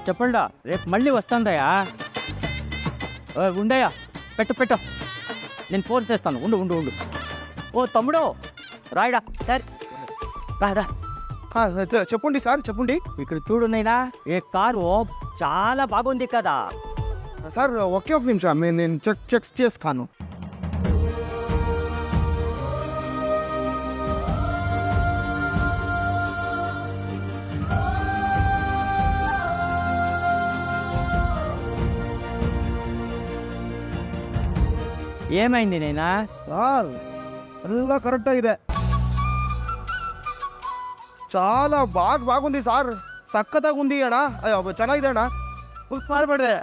చెప్పండా రేపు మళ్ళీ వస్తాందయ్యా. ఉండయ్యా, పెట్టు నేను ఫోన్ చేస్తాను. ఉండు. ఓ తమ్ముడు రాయడా. సరే రా. చెప్పండి సార్, చెప్పండి. ఇక్కడ చూడు నైనా, ఈ కారు చాలా బాగుంది కదా. సార్ ఒకే ఒక నిమిషం, నేను చెక్ చేస్తాను. ఏమైంది నైనా? సాರ್ ಎಲ್ಲ ಕರೆಕ್ಟ್ ಆಗಿದೆ, చాలా బాగుంది సార్, సక్కತ್ತಾగా ఉంది అಣ್ಣ. ಚೆನ್ನಾಗಿದೆ ಅಣ್ಣ. ಬುಕ್ ಮಾಡಬೇಡ್ರೆ.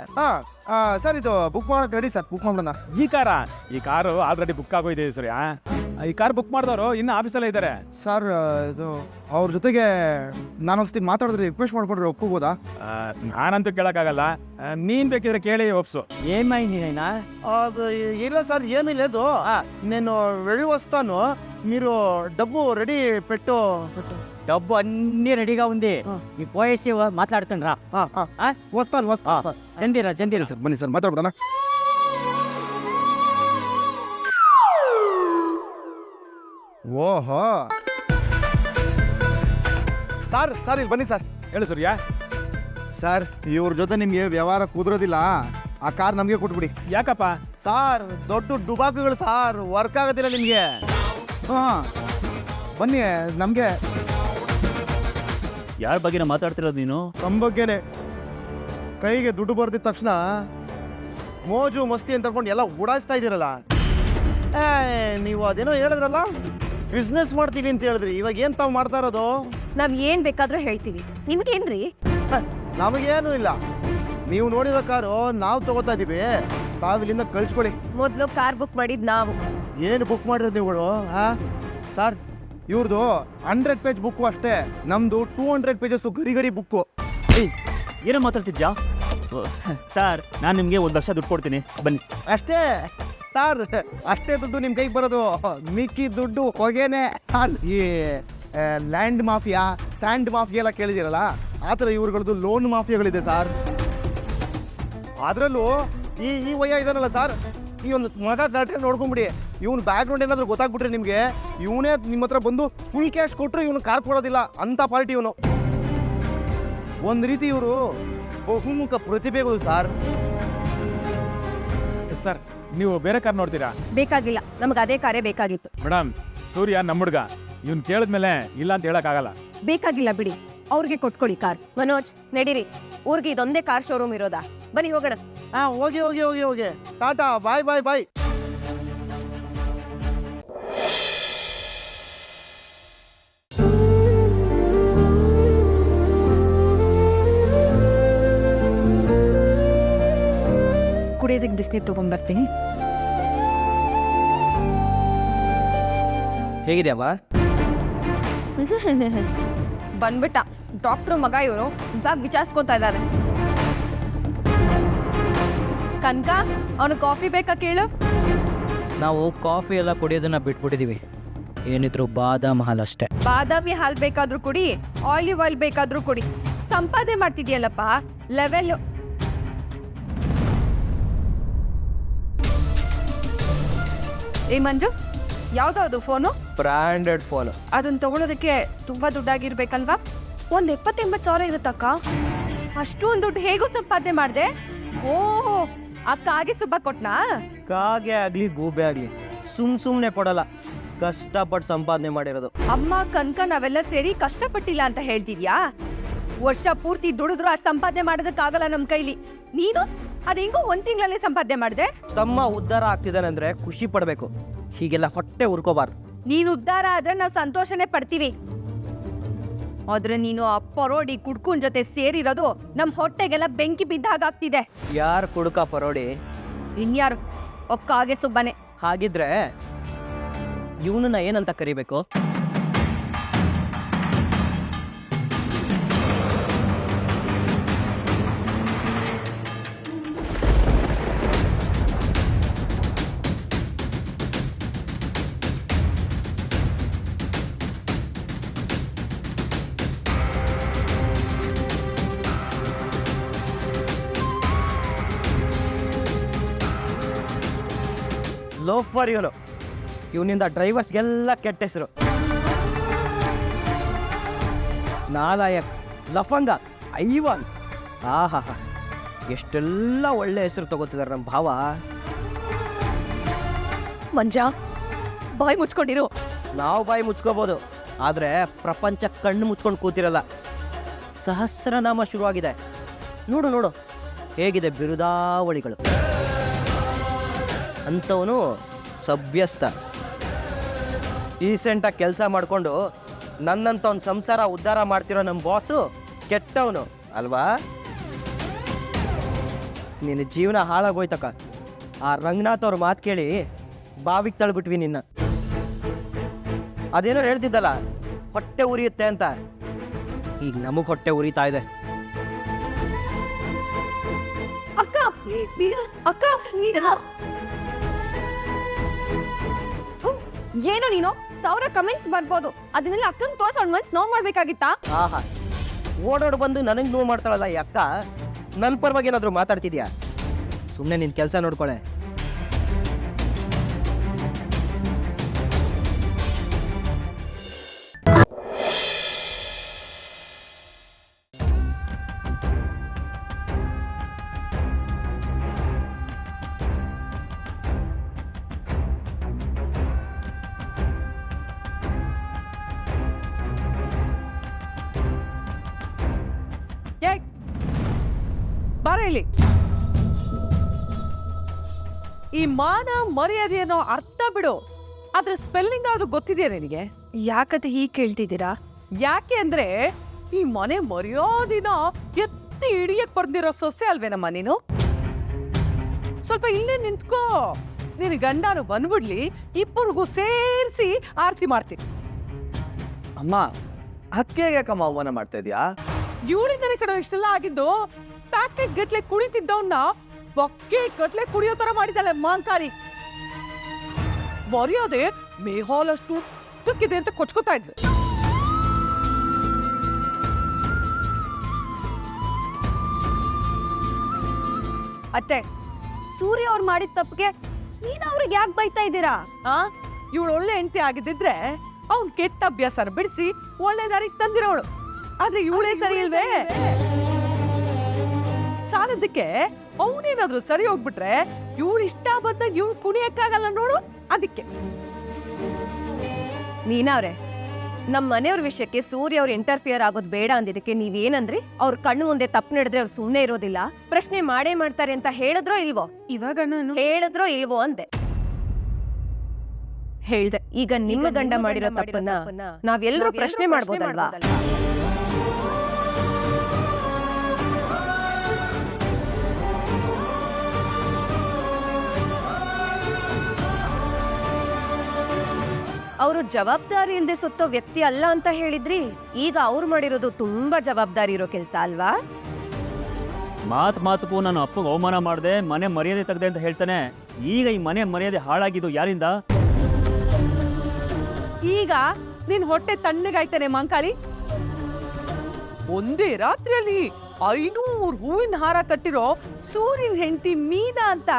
ಸರ್ ಇದು ಬುಕ್ ಮಾಡಕ್ಕೆ ರೆಡಿ ಸರ್, ಬುಕ್ ಮಾಡೋಣ. ಈ ಕಾರು ಆಲ್ರೆಡಿ ಬುಕ್ ಆಗೋಯ್ತು ಸರ್. ಈ ಕಾರ್ ಬುಕ್ ಮಾಡಿದವರು ಇನ್ನು ಆಫೀಸಲ್ಲೇ ಇದ್ದಾರೆ ಸರ್. ಇದು ಅವ್ರ ಜೊತೆಗೆ ನಾನು ಒಂದ್ಸತಿ ಮಾತಾಡಿದ್ರೆ ರಿಕ್ವೆಸ್ಟ್ ಮಾಡ್ಕೊಂಡ್ರೆ ಒಪ್ಕೋಬೋದಾ? ನಾನಂತೂ ಕೇಳೋಕ್ಕಾಗಲ್ಲ, ನೀನು ಬೇಕಿದ್ರೆ ಕೇಳಿ ಒಪ್ಸು. ఏమైంది నైనా? ಇಲ್ಲ సార్, ఏమీ లేదు. నేను వెళ్ళి వస్తాను, మీరు డబ్బు రెడీ పెట్టు. డబ్బు అన్నీ రెడీగా ఉంది, నీ పోయేసి మాట్లాడుతాను రా. వస్తాను సార్. చందీరా సార్ బನ್ನಿ సార్, ಮಾತಾಡ್ಬಿಡೋಣ. ಓಹೋ ಸರ್ ಇಲ್ಲಿ ಬನ್ನಿ ಸರ್. ಹೇಳು ಸೂರ್ಯ. ಸರ್ ಇವ್ರ ಜೊತೆ ನಿಮಗೆ ವ್ಯವಹಾರ ಕುದುರೋದಿಲ್ಲ, ಆ ಕಾರ್ ನಮಗೆ ಕೊಟ್ಬಿಡಿ. ಯಾಕಪ್ಪ? ಸಾರ್ ದೊಡ್ಡ ಡುಬಾಕುಗಳು ಸಾರ್, ವರ್ಕ್ ಆಗೋದಿಲ್ಲ ನಿಮಗೆ. ಬನ್ನಿ ನಮಗೆ. ಯಾರ ಬಗ್ಗೆ ಮಾತಾಡ್ತಿರೋದು ನೀನು? ನಮ್ಮ ಬಗ್ಗೆನೆ. ಕೈಗೆ ದುಡ್ಡು ಬರ್ದಿದ ತಕ್ಷಣ ಮೋಜು ಮಸ್ತಿ ಅಂತ ಅನ್ಕೊಂಡು ಎಲ್ಲ ಉಡಾಯಿಸ್ತಾ ಇದ್ದೀರಲ್ಲ. ನೀವು ಅದೇನೋ ಹೇಳಿದ್ರಲ್ಲ, ಬಿಸ್ನೆಸ್ ಮಾಡ್ತೀವಿ ಅಂತ ಹೇಳಿದ್ರಿ, ಇವಾಗ ಏನ್ ತಾವು ಮಾಡ್ತಾ ಇರೋದು? ನಾವ್ ಏನ್ ಬೇಕಾದ್ರೂ ಹೇಳ್ತೀವಿ, ನಿಮ್ಗೇನ್ರಿ? ನಮಗೇನು ಇಲ್ಲ, ನೀವು ನೋಡಿರೋ ಕಾರು ನಾವು ತಗೋತಾ ಇದೀವಿ, ತಾವು ಇಲ್ಲಿಂದ ಕಳ್ಸ್ಕೊಳ್ಳಿ. ಮೊದ್ಲು ಕಾರ್ ಬುಕ್ ಮಾಡಿದ್ ನಾವು. ಏನು ಬುಕ್ ಮಾಡಿರೋದು ನೀವುಗಳು? ಸರ್ ಇವ್ರದ್ದು 100 ಪೇಜ್ ಬುಕ್ಕು ಅಷ್ಟೇ, ನಮ್ದು 200 ಪೇಜಸ್ ಗರಿ ಬುಕ್ಕು. ಏನೋ ಮಾತಾಡ್ತಿದ್ಯಾ? ಸರ್ ನಾನು ನಿಮಗೆ 1 ಲಕ್ಷ ದುಡ್ಡು ಕೊಡ್ತೀನಿ, ಬನ್ನಿ. ಅಷ್ಟೇ ಸರ್, ಅಷ್ಟೇ ದುಡ್ಡು ನಿಮ್ಮ ಕೈಗೆ ಬರೋದು, ಮಿಕ್ಕಿ ದುಡ್ಡು ಹೊಗೆನೆ. ಈ ಲ್ಯಾಂಡ್ ಮಾಫಿಯಾ, ಸ್ಯಾಂಡ್ ಮಾಫಿಯಾ ಎಲ್ಲ ಕೇಳಿದಿರಲ್ಲ, ಆ ಥರ ಇವ್ರುಗಳದ್ದು ಲೋನ್ ಮಾಫಿಯಾಗಳಿದೆ ಸರ್. ಅದರಲ್ಲೂ ಈ ವಯ್ಯ ಇದಾನಲ್ಲ ಸರ್, ಈ ಒಂದು ಮಗ ಕರೆಕ್ಟಾಗಿ ನೋಡ್ಕೊಂಬಿಡಿ. ಇವ್ನು ಬ್ಯಾಕ್ಗ್ರೌಂಡ್ ಏನಾದರೂ ಗೊತ್ತಾಗ್ಬಿಟ್ರೆ ನಿಮಗೆ, ಇವನೇ ನಿಮ್ಮ ಹತ್ರ ಬಂದು ಫುಲ್ ಕ್ಯಾಶ್ ಕೊಟ್ಟರು ಇವನು ಕಾರ್ ಕೊಡೋದಿಲ್ಲ ಅಂಥ ಪಾರ್ಟಿ ಇವನು. ಒಂದು ರೀತಿ ಇವರು ಬಹುಮುಖ ಪ್ರತಿಭೆಗಳು ಸರ್. ಸರ್ ನೀವು ಬೇರೆ ಕಾರ್ ನೋಡ್ತೀರಾ? ಬೇಕಾಗಿಲ್ಲ, ನಮ್ಗೆ ಅದೇ ಕಾರೇ ಬೇಕಾಗಿತ್ತು. ಮೇಡಮ್, ಸೂರ್ಯ ನಮ್ಮ ಹುಡುಗ, ಇವ್ನು ಕೇಳಿದ್ಮೇಲೆ ಇಲ್ಲ ಅಂತ ಹೇಳಕ್ಕಾಗಲ್ಲ. ಬೇಕಾಗಿಲ್ಲ ಬಿಡಿ, ಅವ್ರಿಗೆ ಕೊಟ್ಕೊಳ್ಳಿ ಕಾರ್. ಮನೋಜ್ ನಡೀರಿ, ಊರಿಗೆ ಇದೊಂದೇ ಕಾರ್ ಶೋರೂಮ್ ಇರೋದಾ? ಬನ್ನಿ ಹೋಗೋಣ. ಹೋಗಿ ಟಾಟಾ, ಬಾಯ್. ಕುಡಿಯೋದಕ್ಕೆ ಬಿಸ್ಕೆಟ್ ತಗೊಂಡ್ಬರ್ತೀನಿ. ಹೇಗಿದೆಯವ್ವ? ಬಂದ್ಬಿಟ್ಟ ಡಾಕ್ಟ್ರು ಮಗ ಇವರು, ಇವಾಗ ವಿಚಾರಿಸ್ಕೊತಾ ಇದ್ದಾರೆ. ಕನಕ, ಅವನು ಕಾಫಿ ಬೇಕಾ ಕೇಳು? ನಾವು ಕಾಫಿ ಎಲ್ಲ ಕುಡಿಯೋದನ್ನ ಬಿಟ್ಬಿಟ್ಟಿದೀವಿ, ಏನಿದ್ರು ಬಾದಾಮ್ ಹಾಲು ಅಷ್ಟೇ. ಬಾದಾಮಿ ಹಾಲು ಬೇಕಾದ್ರೂ ಕುಡಿ, ಆಲಿವ್ ಆಯಿಲ್ ಬೇಕಾದ್ರೂ ಕುಡಿ. ಸಂಪಾದನೆ ಮಾಡ್ತಿದ್ಯಲ್ಲಪ್ಪ, ಲೆವೆಲ್. ಏ ಮಂಜು, ಯಾವ್ದಾವುದು ಫೋನು? Branded phone. ಅದನ್ನ ತಗೊಳೋದಕ್ಕೆ ತುಂಬಾ ದುಡ್ಡಾಗಿರ್ಬೇಕಲ್ವಾ? 70-80 ಸಾವಿರ ಇರುತ್ತಕ್ಕ. ಅಷ್ಟೊಂದು ದುಡ್ಡು ಹೇಗೂ ಸಂಪಾದನೆ ಮಾಡಿದೆ? ಓಹೋ, ಆ ಕಾಗೆ ಸುಬ್ಬ ಕೊಟ್ನಾ? ಕಾಗೆ ಆಗ್ಲಿ ಗೂಬೆ ಆಗ್ಲಿ ಸುಮ್ನೆ ಕೊಡಲ್ಲ, ಕಷ್ಟಪಟ್ಟು ಸಂಪಾದನೆ ಮಾಡಿರೋದು. ಅಮ್ಮ ಕನಕ ನಾವೆಲ್ಲ ಸೇರಿ ಕಷ್ಟಪಟ್ಟಿಲ್ಲ ಅಂತ ಹೇಳ್ತಿದ್ಯಾ? ವರ್ಷ ಪೂರ್ತಿ ದುಡಿದ್ರು ಅಷ್ಟು ಸಂಪಾದನೆ ಮಾಡೋದಕ್ಕಾಗಲ್ಲ ನಮ್ ಕೈಲಿ. ನೀನು ಅದ್ ಹೆಂಗೋ 1 ತಿಂಗಳಲ್ಲೇ ಸಂಪಾದನೆ ಮಾಡಿದೆ. ತಮ್ಮ ಉದ್ಧಾರ ಆಗ್ತಿದ್ದಾನೆ ಅಂದ್ರೆ ಖುಷಿ ಪಡ್ಬೇಕು, ಹೀಗೆಲ್ಲ ಹೊಟ್ಟೆ ಉರ್ಕೋಬಾರ್ದು. ನೀನು ಉದ್ಧಾರ ಆದ್ರೆ ನಾವು ಸಂತೋಷನೇ ಪಡ್ತೀವಿ, ಆದ್ರೆ ನೀನು ಆ ಪರೋಡಿ ಕುಡ್ಕುನ್ ಜೊತೆ ಸೇರಿರೋದು ನಮ್ ಹೊಟ್ಟೆಗೆಲ್ಲ ಬೆಂಕಿ ಬಿದ್ದಾಗ್ತಿದೆ. ಯಾರು ಕುಡುಕ ಪರೋಡಿ? ಇನ್ಯಾರು? ಒಕ್ಕಾಗೆ ಸುಬ್ಬನೆ. ಹಾಗಿದ್ರೆ ಇವನನ್ನ ಏನಂತ ಕರಿಬೇಕು? ಲೋಫರ್ ಇವನು. ಇವನಿಂದ ಡ್ರೈವರ್ಸ್ಗೆಲ್ಲ ಕೆಟ್ಟ ಹೆಸರು. ನಾಲಾಯಕ್, ಲಫಂಗ, ಐವಾನ್. ಆಹಾ, ಎಷ್ಟೆಲ್ಲ ಒಳ್ಳೆ ಹೆಸರು ತಗೋತಿದ್ದಾರೆ ನಮ್ಮ ಭಾವ. ಮಂಜ, ಬಾಯ್ ಮುಚ್ಕೊಂಡಿರು. ನಾವು ಬಾಯಿ ಮುಚ್ಕೋಬೋದು, ಆದರೆ ಪ್ರಪಂಚ ಕಣ್ಣು ಮುಚ್ಕೊಂಡು ಕೂತಿರಲ್ಲ. ಸಹಸ್ರನಾಮ ಶುರುವಾಗಿದೆ. ನೋಡು ನೋಡು ಹೇಗಿದೆ ಬಿರುದಾವಳಿಗಳು. ಅಂಥವನು ಸಭ್ಯಸ್ಥ. ರೀಸೆಂಟಾಗಿ ಕೆಲಸ ಮಾಡಿಕೊಂಡು ನನ್ನಂತ ಒಂದು ಸಂಸಾರ ಉದ್ಧಾರ ಮಾಡ್ತಿರೋ ನಮ್ಮ ಬಾಸು ಕೆಟ್ಟವನು ಅಲ್ವಾ? ನಿನ್ನ ಜೀವನ ಹಾಳಾಗೋಯ್ತಕ್ಕ. ಆ ರಂಗನಾಥ್ ಅವ್ರ ಮಾತು ಕೇಳಿ ಬಾವಿಗೆ ತಳ್ಬಿಟ್ವಿ ನಿನ್ನ. ಅದೇನೋ ಹೇಳ್ತಿದ್ದಲ್ಲ, ಹೊಟ್ಟೆ ಉರಿಯುತ್ತೆ ಅಂತ. ಈಗ ನಮಗೆ ಹೊಟ್ಟೆ ಉರಿತಾ ಇದೆ. ಅಕ್ಕ ಅಕ್ಕ ಏನೋ ನೀನು 1000 ಕಮೆಂಟ್ಸ್ ಬರ್ಬೋದು, ಅದನ್ನೆಲ್ಲ ಅಕ್ಕಂಗೆ ತೋರ್ಸ ಅವ್ನ ಮನ್ಸು ನೋವು ಮಾಡ್ಬೇಕಾಗಿತ್ತಾ? ಆಹಾ, ಓಡೋಡ್ ಬಂದು ನನಗೆ ನೋವು ಮಾಡ್ತಾಳಲ್ಲ ಈ ಅಕ್ಕ. ನನ್ನ ಪರವಾಗಿ ಏನಾದರೂ ಮಾತಾಡ್ತಿದ್ಯಾ? ಸುಮ್ಮನೆ ನಿನ್ನ ಕೆಲಸ ನೋಡ್ಕೊಳೆ. ಬಾರ ಇಲ್ಲಿ. ಈ ಮಾನ ಮರ್ಯಾದೆ ಅನ್ನೋ ಅರ್ಥ ಬಿಡು, ಅದ್ರ ಸ್ಪೆಲ್ಲಿಂಗ್ ಆದ್ರೂ ಗೊತ್ತಿದೆಯಾ ನಿನಗೆ? ಯಾಕತ್ತೆ ಹೀಗೆ ಕೇಳ್ತಿದ್ದೀರಾ? ಯಾಕೆ ಅಂದ್ರೆ ಈ ಮನೆ ಮರ್ಯಾದಿನ ಎತ್ತಿ ಹಿಡಿಯಕ್ ಬರ್ದಿರೋ ಸೊಸೆ ಅಲ್ವೇನಮ್ಮ ನೀನು? ಸ್ವಲ್ಪ ಇಲ್ಲೇ ನಿಂತ್ಕೋ. ನಿನ್ ಗಂಡನು ಬಂದ್ಬಿಡ್ಲಿ, ಇಬ್ಬರಿಗೂ ಸೇರಿಸಿ ಆರತಿ ಮಾಡ್ತೀನಿ. ಅಮ್ಮ, ಅಕ್ಕಿಗೆ ಯಾಕಮ್ಮ ಅವಮಾನ ಮಾಡ್ತಾ ಇದೀಯಾ? ಇವಳಿಂದನೇ ಕಡೆ ಇಷ್ಟೆಲ್ಲ ಆಗಿದ್ದು. ಪ್ಯಾಕೆಟ್ ಗಟ್ಲೆ ಕುಡಿತಿದ್ದವನ್ನ ಬೊಕ್ಕೆ ಗಟ್ಲೆ ಕುಡಿಯೋ ತರ ಮಾಡಿದಾಳೆ ಮಾಂಕಾಳಿ. ಮರ್ಯಾದೆ ಮೇಹಾಲಷ್ಟು ತುಕ್ಕಿದೆ ಅಂತ ಕೊಚ್ಕೋತಾ ಇದ್ಲು. ಅತ್ತೆ, ಸೂರ್ಯ ಅವ್ರು ಮಾಡಿದ ತಪ್ಪಿಗೆ ನೀನು ಅವ್ರಿಗೆ ಯಾಕೆ ಬೈತಾ ಇದ್ದೀರಾ? ಇವಳು ಒಳ್ಳೆ ಹೆಂಡತಿ ಆಗಿದ್ದಿದ್ರೆ ಅವ್ನ್ ಕೆಟ್ಟ ಅಭ್ಯಾಸನ ಬಿಡಿಸಿ ಒಳ್ಳೆ ದಾರಿಗೆ ತಂದಿರೋಳು. ಆದ್ರೆ ಇವಳೇ ಸರಿ ಇಲ್ವೇ? ಸಾಲದಕ್ಕೆ ಅವನೇನಾದ್ರೂ ಸರಿ ಹೋಗ್ಬಿಟ್ರೆ ಇವಳು ಇಷ್ಟ ಬಂದಾಗ ಇವಳು ಕುಣಿಯಕ್ಕಾಗಲ್ಲ ನೋಡು. ಅದಕ್ಕೆ ಮೀನಾವ್ರೆ, ನಮ್ಮ ಮನೆಯವ್ರ ವಿಷಯಕ್ಕೆ ಸೂರ್ಯ ಅವ್ರು ಇಂಟರ್ಫಿಯರ್ ಆಗೋದು ಬೇಡ ಅಂದಿದ್ದಕ್ಕೆ ನೀವೇನಂದ್ರಿ? ಅವ್ರ ಕಣ್ಣು ಮುಂದೆ ತಪ್ಪು ನಡೆದ್ರೆ ಅವ್ರು ಸುಮ್ಮನೆ ಇರೋದಿಲ್ಲ, ಪ್ರಶ್ನೆ ಮಾಡೇ ಮಾಡ್ತಾರೆ ಅಂತ ಹೇಳಿದ್ರೋ ಇಲ್ವೋ? ಇವಾಗ ನಾನು ಹೇಳಿದ್ರೋ ಇಲ್ವೋ ಅಂದೆ. ಹೇಳ್ದೆ. ಈಗ ನಿಮ್ಮ ಗಂಡ ಮಾಡಿರೋ ತಪ್ಪನ್ನ ನಾವೆಲ್ಲರೂ ಪ್ರಶ್ನೆ ಮಾಡ್ಬೋದಲ್ವಾ? ಅವರು ಜವಾಬ್ದಾರಿ ಇಲ್ಲದೆ ಸುತ್ತೋ ವ್ಯಕ್ತಿ ಅಲ್ಲ ಅಂತ ಹೇಳಿದ್ರಿ. ಈಗ ಅವ್ರು ಮಾಡಿರೋದು ತುಂಬಾ ಜವಾಬ್ದಾರಿ ಇರೋ ಕೆಲಸ ಅಲ್ವಾ? ಮಾತು ನಾನು ಅಪ್ಪಗೆ ಅವಮಾನ ಮಾಡಿದೆ, ಮನೆ ಮರ್ಯಾದೆ ತೆಗ್ದೆ ಅಂತ ಹೇಳ್ತಾನೆ. ಈಗ ಈ ಮನೆ ಮರ್ಯಾದೆ ಹಾಳಾಗಿದ್ದು ಯಾರಿಂದ? ಈಗ ನಿನ್ ಹೊಟ್ಟೆ ತಣ್ಣಗಾಯ್ತಾನೆ ಮಾಂಕಾಳಿ. ಒಂದೇ ರಾತ್ರಿಯಲ್ಲಿ 500 ಹೂವಿನ ಹಾರ ಕಟ್ಟಿರೋ ಸೂರ್ಯನ ಹೆಂಡತಿ ಮೀನಾ ಅಂತ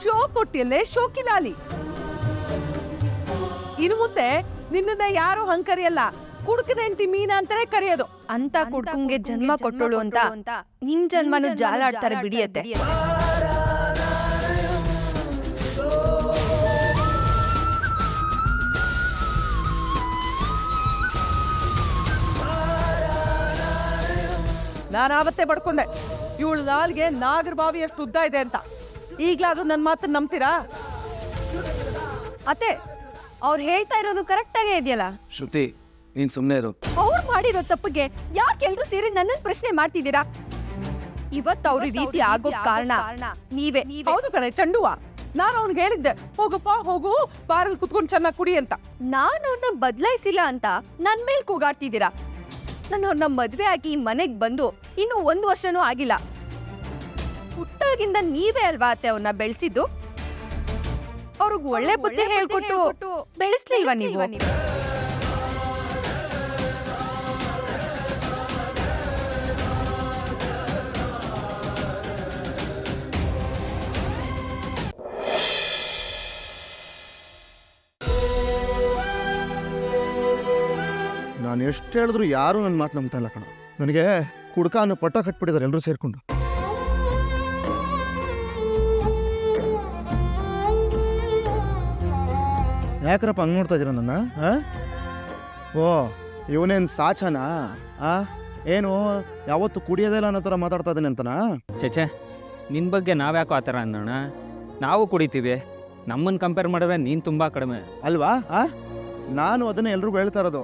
ಶೋ ಕೊಟ್ಟಿಯಲ್ಲೇ ಶೋಕಿಲಾಲಿ. ಇನ್ನು ಮುಂದೆ ನಿನ್ನನ್ನ ಯಾರು ಹಂಕರಿಯಲ್ಲ, ಕುಡುಕನ ಹೆಂಡತಿ ಮೀನಾ ಅಂತಾನೆ ಕರೆಯೋದು. ಅಂತ ಕುಡ್ಕಂಗೆ ಜನ್ಮ ಕೊಟ್ಟಳು ಅಂತ ನಿಮ್ ಜನ್ಮನು ಜಾಲಾಡ್ತಾರೆ ಬಿಡಿಯತ್ತೆ. ನಾನು ಆವತ್ತೇ ಬಡ್ಕೊಂಡೆ ಇವಳು ನಾಲ್ಗೆ ನಾಗರ ಬಾವಿ ಎಷ್ಟು ಉದ್ದ ಇದೆ ಅಂತ. ಈಗ್ಲಾದ್ರೂ ನನ್ನ ಮಾತನ್ನ ನಂಬ್ತೀರಾ? ಅತ್ತೆ, ಅವ್ರು ಹೇಳ್ತಾ ಇರೋದು ಕರೆಕ್ಟ್ ಆಗೇ ಇದೆಯಲ್ಲ. ಶ್ರುತಿ, ನೀನ್ ಸುಮ್ಮನೆ ಇರು. ಅವ್ರು ಮಾಡಿರೋ ತಪ್ಪಿಗೆ ಯಾಕೆ ಎಲ್ರು ಸೇರಿ ನನ್ನನ್ನು ಪ್ರಶ್ನೆ ಮಾಡ್ತಿದ್ದೀರಾ? ಇವತ್ತು ಅವ್ರ ರೀತಿ ಆಗೋ ಕಾರಣ ನೀವೇ. ಹೌದು ಕಣೆ ಚಂಡುವ, ನಾನು ಅವ್ನಿಗೆ ಹೇಳಿದ್ದೆ, ಹೋಗಪ್ಪ ಹೋಗು, ಬಾರಲ್ಲಿ ಕುತ್ಕೊಂಡು ಚೆನ್ನಾಗಿ ಕುಡಿ ಅಂತ. ನಾನು ಅವ್ರನ್ನ ಬದಲಾಯಿಸಿಲ್ಲ ಅಂತ ನನ್ ಮೇಲ್ ಕೂಗಾಡ್ತಿದ್ದೀರಾ. ನಾನು ಅವ್ರನ್ನ ಮದ್ವೆ ಆಗಿ ಮನೆಗ್ ಬಂದು ಇನ್ನು 1 ವರ್ಷನೂ ಆಗಿಲ್ಲ. ಹುಟ್ಟಾಗಿಂದ ನೀವೇ ಅಲ್ವಾ ಅತ್ತೆ ಅವ್ರನ್ನ ಬೆಳೆಸಿದ್ದು? ಅವ್ರಿಗೆ ಒಳ್ಳೆ ಬುದ್ಧಿ ಹೇಳ್ಕೊಟ್ಟು ಬೆಳೆಸ್ಲಿಲ್ವಾ ನೀವು? ನಾನು ಎಷ್ಟು ಹೇಳಿದ್ರು ಯಾರೂ ನನ್ನ ಮಾತು ನಂಬ್ತಾ ಇಲ್ಲ ಕಣ. ನನಗೆ ಕುಡ್ಕ ಅನ್ನೋ ಪಟ್ಟ ಕಟ್ಬಿಟ್ಟಿದ್ದಾರೆ ಎಲ್ಲರೂ ಸೇರಿಕೊಂಡು. ಯಾಕ್ರಪ್ಪ ಹಂಗೆ ನೋಡ್ತಾ ಇದ್ದೀರ ನನ್ನ? ಓ ಇವನೇನು ಸಾಚನಾ? ಏನು ಯಾವತ್ತು ಕುಡಿಯೋದೇ ಇಲ್ಲ ಅನ್ನೋ ಥರ ಮಾತಾಡ್ತಾ ಇದ್ದಾನೆ ಅಂತನಾ? ಚೇಚೆ ನಿನ್ನ ಬಗ್ಗೆ ನಾವ್ಯಾಕೋ ಆ ಥರ ಅನ್ನೋಣ, ನಾವು ಕುಡಿತೀವಿ. ನಮ್ಮನ್ನು ಕಂಪೇರ್ ಮಾಡಿದ್ರೆ ನೀನು ತುಂಬ ಕಡಿಮೆ ಅಲ್ವಾ? ನಾನು ಅದನ್ನೇ ಎಲ್ರಿಗೂ ಹೇಳ್ತಾ ಇರೋದು,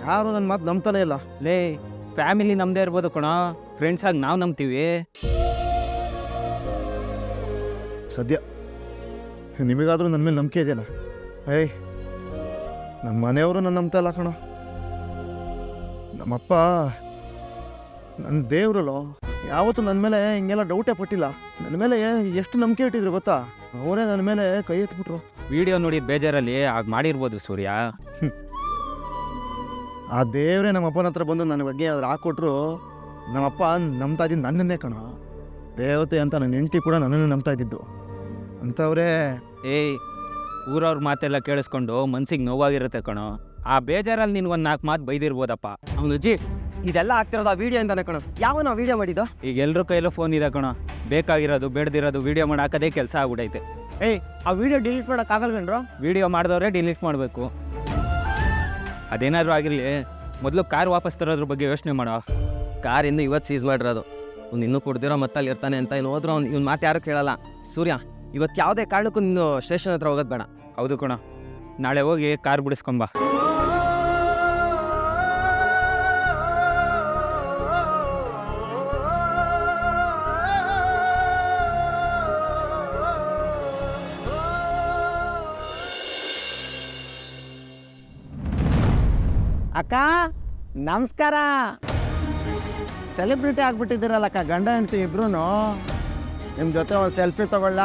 ಯಾರು ನನ್ನ ಮಾತು ನಂಬ್ತಾನೆ ಇಲ್ಲ. ಲೇ. ಫ್ಯಾಮಿಲಿ ನಮ್ಮದೇ ಇರ್ಬೋದು ಕಣೋ, ಫ್ರೆಂಡ್ಸಾಗಿ ನಾವು ನಂಬ್ತೀವಿ. ಸದ್ಯ ನಿಮಗಾದರೂ ನನ್ನ ಮೇಲೆ ನಂಬಿಕೆ ಇದೆಯಲ್ಲ. ಏಯ್, ನಮ್ಮ ಮನೆಯವರು ನನ್ನ ನಂಬ್ತಾ ಇಲ್ಲ ಕಣೋ. ನಮ್ಮಪ್ಪ ನನ್ನ ದೇವ್ರಲ್ಲೋ, ಯಾವತ್ತೂ ನನ್ನ ಮೇಲೆ ಹಿಂಗೆಲ್ಲ ಡೌಟೇ ಪಟ್ಟಿಲ್ಲ. ನನ್ನ ಮೇಲೆ ಎಷ್ಟು ನಂಬಿಕೆ ಇಟ್ಟಿದ್ರು ಗೊತ್ತಾ? ಅವರೇ ನನ್ನ ಮೇಲೆ ಕೈ ಎತ್ಬಿಟ್ರು. ವಿಡಿಯೋ ನೋಡಿ ಬೇಜಾರಲ್ಲಿ ಆಗ ಮಾಡಿರ್ಬೋದು ಸೂರ್ಯ. ಆ ದೇವರೇ ನಮ್ಮಪ್ಪನ ಹತ್ರ ಬಂದು ನನ್ನ ಬಗ್ಗೆ ಅದ್ರ ಹಾಕ್ಕೊಟ್ರು. ನಮ್ಮಪ್ಪ ನಂಬ್ತಾ ಇದ್ದೀನಿ ನನ್ನನ್ನೇ ಕಣೋ. ದೇವತೆ ಅಂತ ನನ್ನ ಹೆಂಡತಿ ಕೂಡ ನನ್ನನ್ನು ನಂಬ್ತಾ ಇದ್ದಿದ್ದು ಅಂಥವ್ರೇ. ಏಯ್, ಊರವ್ರ ಮಾತೆಲ್ಲ ಕೇಳಿಸ್ಕೊಂಡು ಮನ್ಸಿಗೆ ನೋವಾಗಿರುತ್ತೆ ಕಣೋ. ಆ ಬೇಜಾರಲ್ಲಿ ನೀನು ಒಂದು 4 ಮಾತು ಬೈದಿರ್ಬೋದಪ್ಪ. ಅವನು ಅಜ್ಜಿ ಇದೆಲ್ಲ ಆಗ್ತಿರೋದು ಆ ವಿಡಿಯೋ ಇಂದಾನೆ ಕಣೋ. ಯಾವನೋ ವಿಡಿಯೋ ಮಾಡಿದ್ದು? ಈಗ ಎಲ್ರ ಕೈಲೂ ಫೋನ್ ಇದೆ ಕಣೋ. ಬೇಕಾಗಿರೋದು ಬೇಡದಿರೋದು ವಿಡಿಯೋ ಮಾಡಿ ಹಾಕೋದೇ ಕೆಲಸ ಆಗ್ಬಿಡೈತೆ. ಏಯ್, ಆ ವಿಡಿಯೋ ಡಿಲೀಟ್ ಮಾಡೋಕ್ಕಾಗಲ್ವೇನ್ರೋ? ವಿಡಿಯೋ ಮಾಡಿದವ್ರೆ ಡಿಲೀಟ್ ಮಾಡಬೇಕು. ಅದೇನಾದರೂ ಆಗಿರಲಿ, ಮೊದಲು ಕಾರ್ ವಾಪಸ್ ತರೋದ್ರ ಬಗ್ಗೆ ಯೋಚನೆ ಮಾಡೋ. ಕಾರ್ ಇನ್ನು ಇವತ್ತು ಸೀಸ್ ಮಾಡಿರೋದು. ಅವ್ನು ಇನ್ನೂ ಕುಡ್ದಿರೋ ಮತ್ತಲ್ಲಿ ಇರ್ತಾನೆ ಅಂತ ಇನ್ನು ಹೋದ್ರು ಇವ್ನು ಮಾತು ಯಾರು ಕೇಳಲ್ಲ. ಸೂರ್ಯ, ಇವತ್ತು ಯಾವುದೇ ಕಾರಣಕ್ಕೂ ನೀನು ಸ್ಟೇಷನ್ ಹತ್ರ ಹೋಗೋದು ಬೇಡ. ಹೌದು ಕಣೋ, ನಾಳೆ ಹೋಗಿ ಕಾರ್ ಬಿಡಿಸ್ಕೊಂಬ. ಅಕ್ಕ ನಮಸ್ಕಾರ. ಸೆಲೆಬ್ರಿಟಿ ಆಗ್ಬಿಟ್ಟಿದ್ದೀರಲ್ಲಕ್ಕ ಗಂಡ ಹೆಂಡತಿ ಇಬ್ರು. ನಿಮ್ಮ ಜೊತೆ ಒಂದು ಸೆಲ್ಫಿ ತಗೊಳ್ಳ?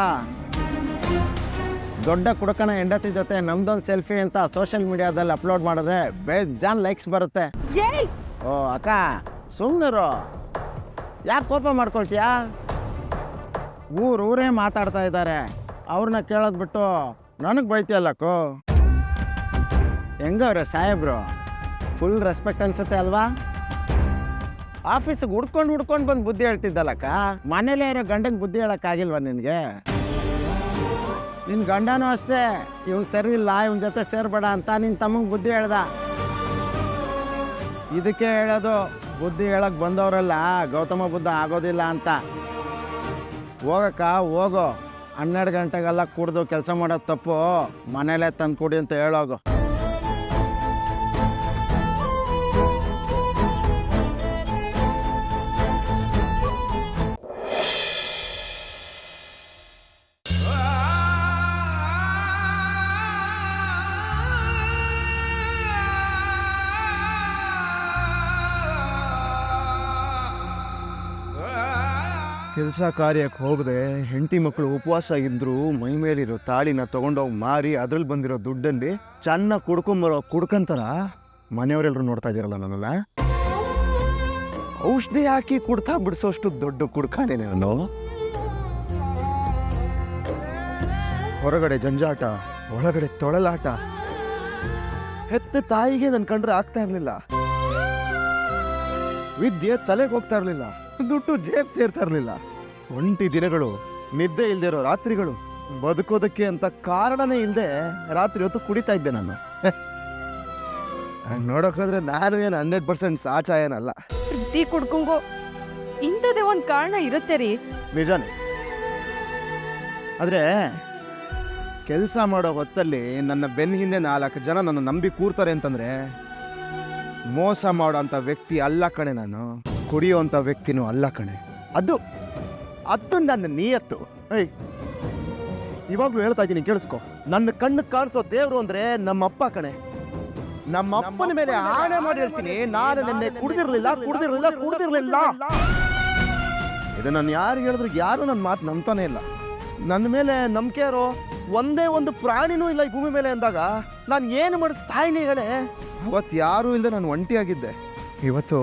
ದೊಡ್ಡ ಕುಡುಕನ ಹೆಂಡತಿ ಜೊತೆ ನಮ್ದೊಂದು ಸೆಲ್ಫಿ ಅಂತ ಸೋಷಿಯಲ್ ಮೀಡಿಯಾದಲ್ಲಿ ಅಪ್ಲೋಡ್ ಮಾಡಿದ್ರೆ ಬೇಜಾನ್ ಲೈಕ್ಸ್ ಬರುತ್ತೆ. ಓ ಅಕ್ಕ ಸುಮ್ಮನಿರು, ಯಾಕೆ ಕೋಪ ಮಾಡ್ಕೊಳ್ತೀಯಾ? ಊರೇ ಮಾತಾಡ್ತಾ ಇದ್ದಾರೆ, ಅವ್ರನ್ನ ಕೇಳೋದು ಬಿಟ್ಟು ನನಗೆ ಬೈತಿಯಲ್ಲಕ್ಕೋ. ಹೆಂಗವ್ರೆ ಸಾಹೇಬ್ರು? ಫುಲ್ ರೆಸ್ಪೆಕ್ಟ್ ಅನ್ಸುತ್ತೆ ಅಲ್ವಾ? ಆಫೀಸಿಗೆ ಹುಡ್ಕೊಂಡು ಬಂದು ಬುದ್ಧಿ ಹೇಳ್ತಿದ್ದಲ್ಲಕ್ಕ, ಮನೇಲೇ ಇರೋ ಗಂಡನ ಬುದ್ಧಿ ಹೇಳೋಕ್ಕಾಗಿಲ್ವ ನಿನಗೆ? ನಿನ್ನ ಗಂಡನೂ ಅಷ್ಟೇ, ಇವ್ನು ಸರಿ ಇಲ್ಲ, ಇವನ ಜೊತೆ ಸೇರ್ಬೇಡ ಅಂತ ನಿನ್ನ ತಮ್ಮಂಗೆ ಬುದ್ಧಿ ಹೇಳ್ದ. ಇದಕ್ಕೆ ಹೇಳೋದು, ಬುದ್ಧಿ ಹೇಳಕ್ಕೆ ಬಂದವರೆಲ್ಲ ಗೌತಮ ಬುದ್ಧ ಆಗೋದಿಲ್ಲ ಅಂತ. ಹೋಗಕ್ಕ ಹೋಗೋ, 12 ಗಂಟೆಗೆಲ್ಲ ಕುಡ್ದು ಕೆಲಸ ಮಾಡೋದು ತಪ್ಪು, ಮನೇಲೇ ತಂದು ಕುಡಿ ಅಂತ ಹೇಳೋಗು. ಕೆಲಸ ಕಾರ್ಯಕ್ಕೆ ಹೋಗದೆ ಹೆಂಡತಿ ಮಕ್ಕಳು ಉಪವಾಸ ಇದ್ದರೂ ಮೈ ಮೇಲಿರೋ ತಾಳಿನ ತೊಗೊಂಡೋಗಿ ಮಾರಿ ಅದ್ರಲ್ಲಿ ಬಂದಿರೋ ದುಡ್ಡಲ್ಲಿ ಚೆನ್ನಾಗಿ ಕುಡ್ಕೊಂಬರೋ ಕುಡ್ಕಂತಾರ ಮನೆಯವರೆಲ್ಲರೂ ನೋಡ್ತಾ ಇದ್ದೀರಲ್ಲ ನನ್ನೆಲ್ಲ. ಔಷಧಿ ಹಾಕಿ ಕುಡ್ತಾ ಬಿಡಿಸೋಷ್ಟು ದೊಡ್ಡ ಕುಡ್ಕಾನೆ ನಾನು. ಹೊರಗಡೆ ಜಂಜಾಟ, ಒಳಗಡೆ ತೊಳಲಾಟ. ಹೆತ್ತ ತಾಯಿಗೆ ನನ್ನ ಕಂಡ್ರೆ ಆಗ್ತಾ ಇರಲಿಲ್ಲ. ವಿದ್ಯೆ ತಲೆಗೆ ಹೋಗ್ತಾ ಇರಲಿಲ್ಲ, ದುಡ್ಡು ಜೇಬ್ ಸೇರ್ತಾ ಇರಲಿಲ್ಲ. ಒಂಟಿ ದಿನಗಳು, ನಿದ್ದೆ ಇಲ್ಲದೆ ಇರೋ ರಾತ್ರಿಗಳು, ಬದುಕೋದಕ್ಕೆ ಅಂತ ಕಾರಣನೇ ಇಲ್ಲದೆ ರಾತ್ರಿ ಹೊತ್ತು ಕುಡಿತಾ ಇದ್ದೆ ನಾನು. ಹಂಗೆ ನೋಡೋಕೋದ್ರೆ ನಾನು ಏನು 100% ಸಾಚ ಏನಲ್ಲ. ಪ್ರತಿ ಕುಡ್ಕೊಂಗೋ ಇಂಥದೇ ಒಂದು ಕಾರಣ ಇರುತ್ತೆ ರೀ. ನಿಜಾನೇ. ಆದರೆ ಕೆಲಸ ಮಾಡೋ ಹೊತ್ತಲ್ಲಿ ನನ್ನ ಬೆನ್ನ ಹಿಂದೆ 4 ಜನ ನನ್ನ ನಂಬಿ ಕೂರ್ತಾರೆ ಅಂತಂದರೆ ಮೋಸ ಮಾಡೋ ಅಂಥ ವ್ಯಕ್ತಿ ಅಲ್ಲ ಕಣೆ ನಾನು. ಕುಡಿಯೋಂಥ ವ್ಯಕ್ತಿನೂ ಅಲ್ಲ ಕಣೆ. ಅದು ನನ್ನ ನಿಯತ್ತು. ಏಯ್, ಇವಾಗಲೂ ಹೇಳ್ತಾ ಇದ್ದೀನಿ ಕೇಳಿಸ್ಕೊ. ನನ್ನ ಕಣ್ಣು ಕಾಣಿಸೋ ದೇವರು ಅಂದರೆ ನಮ್ಮಪ್ಪ ಕಣೆ. ನಮ್ಮ ಅಪ್ಪನ ಮೇಲೆ ಆಣೆ ಮಾಡಿ ಹೇಳ್ತೀನಿ, ನಾನು ನಿನ್ನೆ ಕುಡ್ದಿರ್ಲಿಲ್ಲ. ಇದು ನಾನು ಯಾರು ಹೇಳಿದ್ರು ಯಾರು ನನ್ನ ಮಾತು ನಂಬ್ತಾನೆ ಇಲ್ಲ. ನನ್ನ ಮೇಲೆ ನಂಬಿಕೆ ಇರೋ ಒಂದೇ ಒಂದು ಪ್ರಾಣಿನೂ ಇಲ್ಲ ಈ ಭೂಮಿ ಮೇಲೆ ಅಂದಾಗ ನಾನು ಏನು ಮಾಡಿ ಸಾಯ್ಲಿ ಹೇಳೆ? ಅವತ್ತು ಯಾರೂ ಇಲ್ಲದೆ ನಾನು ಒಂಟಿಯಾಗಿದ್ದೆ. ಇವತ್ತು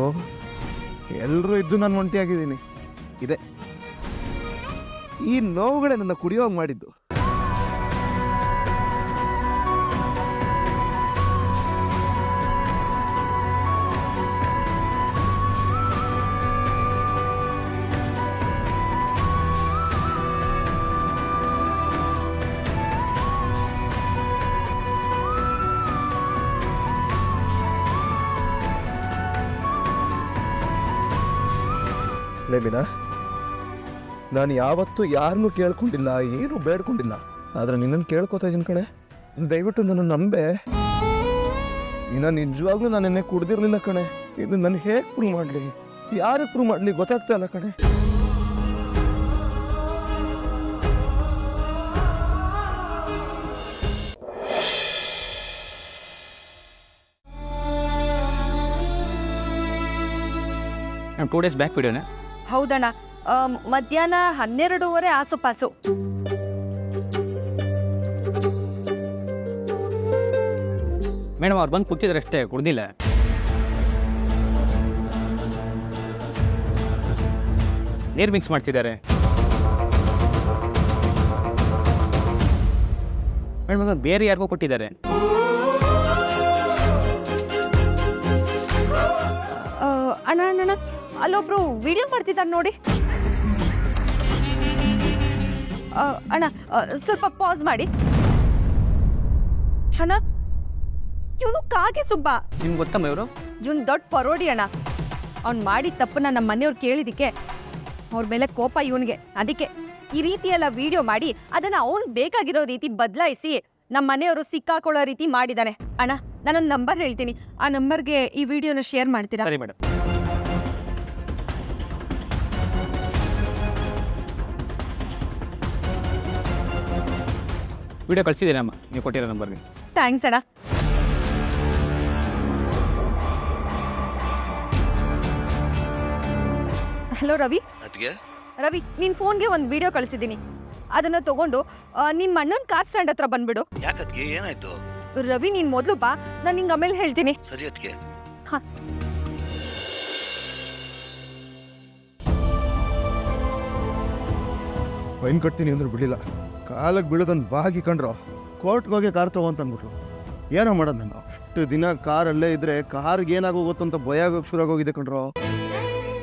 ಎಲ್ಲರೂ ಇದ್ದು ನಾನು ಒಂಟಿಯಾಗಿದ್ದೀನಿ. ಇದೆ ಈ ನೋವುಗಳೇ ನನ್ನ ಕುಡಿಯೋಗಿ ಮಾಡಿದ್ದು. ಮೀನಾ, ನಾನು ಯಾವತ್ತೂ ಯಾರನ್ನೂ ಕೇಳ್ಕೊಂಡಿಲ್ಲ, ಏನೂ ಬೇಡ್ಕೊಂಡಿಲ್ಲ. ಆದರೆ ನಿನ್ನನ್ನು ಕೇಳ್ಕೊತಾ ಇದ್ದೀನಿ ಕಣೆ. ದಯವಿಟ್ಟು ನನ್ನ ನಂಬೆ. ಇನ್ನು ನಿಜವಾಗ್ಲೂ ನಾನು ನಿನ್ನೆ ಕುಡ್ದಿರ್ಲಿಲ್ಲ ಕಣೆ. ಇದು ನಾನು ಹೇಗೆ ಪ್ರೂವ್ ಮಾಡಲಿ, ಯಾರಿಗೆ ಪ್ರೂವ್ ಮಾಡಲಿ ಗೊತ್ತಾಗ್ತಾ ಇಲ್ಲ ಕಣೆ. ನಾನು 2 days ಬ್ಯಾಕ್ ವಿಡಿಯೋನೇ. ಹೌದಣ್ಣ, ಮಧ್ಯಾಹ್ನ 12:30 ಆಸುಪಾಸು. ಮೇಡಮ್ ಅವ್ರು ಬಂದು ಕೂತಿದ್ರೆ ಅಷ್ಟೇ, ಕುಡ್ದಿಲ್ಲ. ನೀರು ಮಿಕ್ಸ್ ಮಾಡ್ತಿದ್ದಾರೆ. ಮೇಡಮ್ ಅದು ಬೇರೆ ಯಾರಿಗೂ ಕೊಟ್ಟಿದ್ದಾರೆ. ಅಣ್ಣ ಅಣ್ಣ, ಅಲ್ಲೊಬ್ರು ವಿಡಿಯೋ ಮಾಡ್ತಿದ್ದಾರೆ ನೋಡಿ. ಅಣ್ಣ ಸ್ವಲ್ಪ ಪಾಸ್ ಮಾಡಿ. ಅಣ್ಣ, ಇವನು ಕಾಗೆ ಸುಬ್ಬ. ನಿಮ್ಗೆ ಗೊತ್ತಮ್ಮ ಇವರು? ಇವನು ದೊಡ್ಡ ಪರೋಡಿ ಅಣ್ಣ. ಅವ್ನು ಮಾಡಿದ ತಪ್ಪನ್ನ ನಮ್ಮ ಮನೆಯವ್ರು ಕೇಳಿದಕ್ಕೆ ಅವ್ರ ಮೇಲೆ ಕೋಪ ಇವನಿಗೆ. ಅದಕ್ಕೆ ಈ ರೀತಿ ಎಲ್ಲ ವಿಡಿಯೋ ಮಾಡಿ ಅದನ್ನ ಅವ್ನು ಬೇಕಾಗಿರೋ ರೀತಿ ಬದಲಾಯಿಸಿ ನಮ್ಮ ಮನೆಯವರು ಸಿಕ್ಕಾಕೊಳ್ಳೋ ರೀತಿ ಮಾಡಿದ್ದಾನೆ. ಅಣ್ಣ, ನಾನೊಂದು ನಂಬರ್ ಹೇಳ್ತೀನಿ, ಆ ನಂಬರ್ಗೆ ಈ ವಿಡಿಯೋನ ಶೇರ್ ಮಾಡ್ತೀರಾ? ಸರಿ ಮೇಡಮ್. ವಿಡಿಯೋ ಕಳಿಸಿದ್ದೀನಮ್ಮ ನೀವು ಕೊಟ್ಟಿರೋ ನಂಬರ್ಗೆ. ಥ್ಯಾಂಕ್ಸ್ ಅಣ್ಣ. ಹಲೋ ರವಿ. ರವಿ, ನಿನ್ ಫೋನ್ಗೆ ಒಂದು ವಿಡಿಯೋ ಕಳಿಸಿದ್ದೀನಿ. ಅದನ್ನ ತಗೊಂಡು ನಿಮ್ಮ ಅಣ್ಣನ ಕಾರ್ ಸ್ಟ್ಯಾಂಡ್ ಹತ್ರ ಬಂದ್ಬಿಡು. ಯಾಕದ್ಗೆ ಏನಾಯ್ತು? ರವಿ, ನೀನ್ ಮೊದಲು ಬಾ, ನಾನು ನಿಂಗೆ ಆಮೇಲೆ ಹೇಳ್ತೀನಿ. ಸರಿ ಅದಕ್ಕೆ. ಫೈನ್ ಕಟ್ತೀನಿ ಅಂದ್ರೆ ಬಿಡಲಿಲ್ಲ. ಕಾಲಕ್ಕೆ ಬೀಳೋದನ್ನು ಬಾಗಿ ಕಂಡ್ರು ಕೋರ್ಟ್ಗೆ ಹೋಗಿ ಕಾರ್ ತಗೋ ಅಂತ ಅಂದ್ಬಿಟ್ರು. ಏನೋ ಮಾಡೋದು ನಾನು. ಅಷ್ಟು ದಿನ ಕಾರಲ್ಲೇ ಇದ್ರೆ ಕಾರ್ಗೆ ಏನಾಗೋಗುತ್ತೋ ಅಂತ ಭಯ ಆಗೋಕೆ ಶುರು ಆಗೋಗಿದೆ ಕಣ್ರು.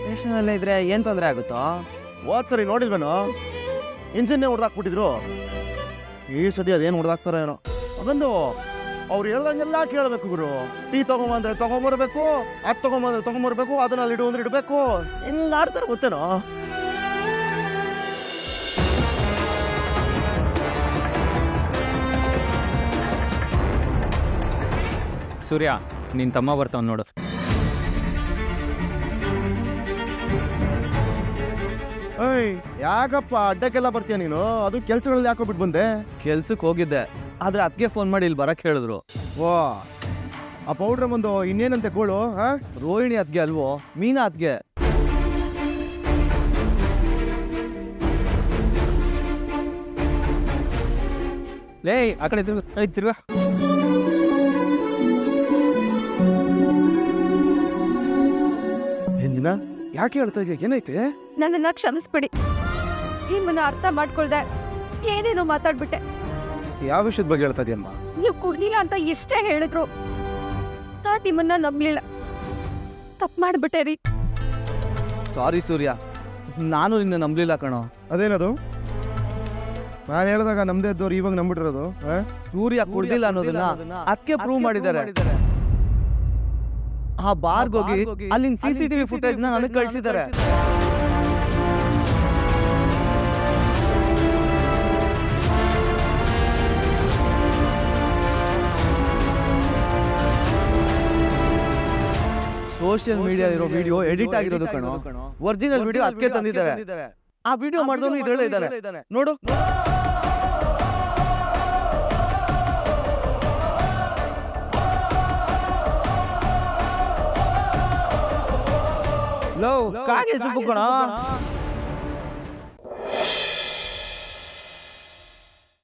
ಸ್ಟೇಷನಲ್ಲೇ ಇದ್ರೆ ಏನು ತೊಂದರೆ ಆಗುತ್ತೋ? ಹೋದ್ ಸರಿ ನೋಡಿಲ್ವೇನೋ, ಇಂಜಿನ್ನೇ ಹೊಡೆದಾಕ್ಬಿಟ್ಟಿದ್ರು. ಈ ಸತಿ ಅದೇನು ಹೊಡೆದಾಕ್ತಾರೋ ಏನೋ. ಅದೊಂದು ಅವ್ರು ಹೇಳ್ದಂಗೆಲ್ಲ ಕೇಳಬೇಕು ಗುರು. ಟೀ ತೊಗೊಂಬಂದ್ರೆ ತೊಗೊಂಬರ್ಬೇಕು, ಅದು ತೊಗೊಂಬಂದ್ರೆ ತೊಗೊಂಬರ್ಬೇಕು, ಅದನ್ನ ಅಲ್ಲಿ ಇಡು ಅಂದ್ರೆ ಇಡಬೇಕು. ಹಿಂಗೆ ಆಡ್ತಾರೆ ಗೊತ್ತೇನೋ. ಸೂರ್ಯ, ನಿನ್ನ ತಮ್ಮ ಬರ್ತಾವ್ ನೋಡು. ಏಯ್, ಯಾಕಪ್ಪ ಅಡ್ಡಕ್ಕೆಲ್ಲ ಬರ್ತೀಯ ನೀನು? ಅದು ಕೆಲ್ಸಗಳಲ್ಲಿ ಯಾಕೋ ಬಿಟ್ಟು ಬಂದೆ? ಕೆಲ್ಸಕ್ಕೆ ಹೋಗಿದ್ದೆ, ಆದರೆ ಅದಕ್ಕೆ ಫೋನ್ ಮಾಡಿ ಇಲ್ಲಿ ಬರಕ್ಕೆ ಹೇಳಿದ್ರು. ಓ, ಆ ಪೌಡ್ರ್ ಬಂದು ಇನ್ನೇನಂತೆ ಗೋಳು? ಹಾ, ರೋಹಿಣಿ ಅದ್ಗೆ ಅಲ್ವೋ, ಮೀನಾ ಅದ್ಗೆ. ಲೇ, ಆ ಕಡೆ ತಿರ್ಗ. ಏನಿನ ಯಾಕೆ ಹೇಳ್ತಾ ಇದೆಯಾ? ಏನೈತೆ? ನನ್ನನ್ನ ಕ್ಷಮಿಸ್ಬಿಡಿ. ನಿಮ್ಮನ್ನ ಅರ್ಥ ಮಾಡ್ಕೊಳ್ದೆ ಏನೇನೋ ಮಾತಾಡ್ಬಿಟ್ಟೆ. ಯಾವ ವಿಷಯದ ಬಗ್ಗೆ ಹೇಳ್ತಾ ಇದೆಯಮ್ಮ? ನೀವು ಕುಡ್ದಿಲ್ಲ ಅಂತ ಎಷ್ಟೇ ಹೇಳಿದ್ರು ನಾ ನಿಮ್ಮನ್ನ ನಂಬಲಿಲ್ಲ. ತಪ್ಪು ಮಾಡ್ಬಿಟ್ಟೆ ರೀ. ಸಾರಿ ಸೂರ್ಯ, ನಾನು ನಿನ್ನ ನಂಬಲಿಲ್ಲ ಕಣೋ. ಅದೇನದು? ನಾನು ಹೇಳಿದಾಗ ನಮ್ದೇ ಇದ್ದವ್ರು ಇವಾಗ ನಂಬಿಟ್ಟಿರೋದು. ಸೂರ್ಯ ಕುಡ್ದಿಲ್ಲ ಅನ್ನೋದನ್ನ ಅದಕ್ಕೆ ಪ್ರೂವ್ ಮಾಡಿದ್ದಾರೆ. ಆ ಬಾರ್ಗ್ ಹೋಗಿ ಅಲ್ಲಿನ CCTV ಫುಟೇಜ್ ನನಗೆ ಕಳಿಸಿದ್ದಾರೆ. ಸೋಷಿಯಲ್ ಮೀಡಿಯಾ ಇರೋ ವಿಡಿಯೋ ಎಡಿಟ್ ಆಗಿರೋದು ಕಣೋ. ಒರಿಜಿನಲ್ ವಿಡಿಯೋ ಅದಕ್ಕೆ ತಂದಿದ್ದಾರೆ. ಆ ವಿಡಿಯೋ ಮಾಡಿದವನು ಇದ್ರಲ್ಲೇ ಇದ್ದಾನೆ ನೋಡು. ಲೋ, ಕಾಗೆ ಸುಬ್ಬು ಕಣ.